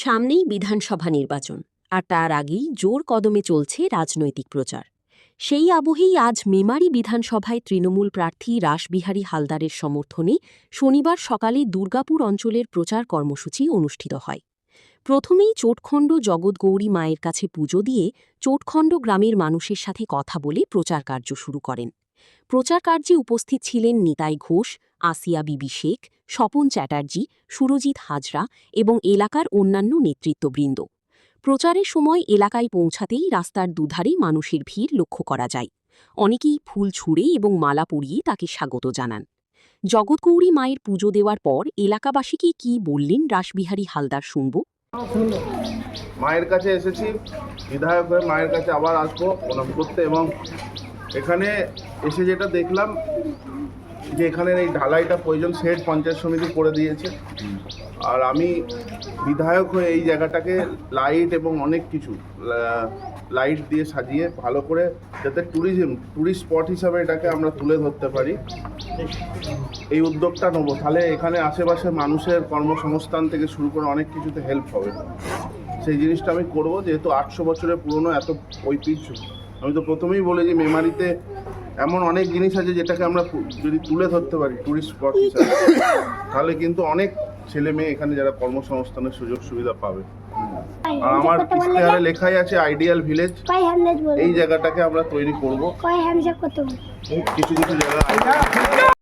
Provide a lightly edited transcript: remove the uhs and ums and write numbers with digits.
সামনেই বিধানসভা নির্বাচন, আর তার আগেই জোর কদমে চলছে রাজনৈতিক প্রচার। সেই আবহেই আজ মেমারি বিধানসভায় তৃণমূল প্রার্থী রাসবিহারী হালদারের সমর্থনে শনিবার সকালে দুর্গাপুর অঞ্চলের প্রচার কর্মসূচি অনুষ্ঠিত হয়। প্রথমেই চোটখণ্ড জগৎগৌরী মায়ের কাছে পুজো দিয়ে চোটখণ্ড গ্রামের মানুষের সাথে কথা বলে প্রচার কার্য শুরু করেন। প্রচার কার্যে উপস্থিত ছিলেন নিতাই ঘোষ, আসিয়া বিবি শেখ, স্বপন চ্যাটার্জি, সুরজিৎ হাজরা এবং এলাকার অন্যান্য নেতৃত্ববৃন্দ। প্রচারের সময় এলাকায় পৌঁছাতেই রাস্তার দুধারে মানুষের ভিড় লক্ষ্য করা যায়। অনেকেই ফুল ছুঁড়ে এবং মালা পরিয়ে তাকে স্বাগত জানান। জগৎগৌরী মায়ের পুজো দেওয়ার পর এলাকাবাসীকে কি বললেন রাসবিহারী হালদার শুনব। মায়ের কাছে এসেছি, বিধায়ক হয়ে মায়ের কাছে আবার আসবো প্রণাম করতে। এবং এখানে এসে যেটা দেখলাম যে এখানের এই ঢালাইটা প্রয়োজন সেট পঞ্চায়েত সমিতি করে দিয়েছে। আর আমি বিধায়ক হয়ে এই জায়গাটাকে লাইট এবং অনেক কিছু লাইট দিয়ে সাজিয়ে ভালো করে যাতে ট্যুরিস্ট স্পট হিসাবে এটাকে আমরা তুলে ধরতে পারি, এই উদ্যোগটা নেবো। তাহলে এখানে আশেপাশে মানুষের কর্মসংস্থান থেকে শুরু করে অনেক কিছুতে হেল্প হবে। সেই জিনিসটা আমি করবো, যেহেতু 800 বছরের পুরনো এত ঐতিহ্য। আমি তো প্রথমেই বলে যে মেমারিতে এমন অনেক জিনিস আছে যেটাকে আমরা যদি তুলে ধরতে পারি ট্যুরিস্ট স্পট হিসাবে, তাহলে কিন্তু অনেক ছেলে মেয়ে এখানে যারা কর্মসংস্থানের সুযোগ সুবিধা পাবে। আর আমার ইশতেহারে লেখাই আছে আইডিয়াল ভিলেজ, এই জায়গাটাকে আমরা তৈরি করব। কিছু কিছু জায়গা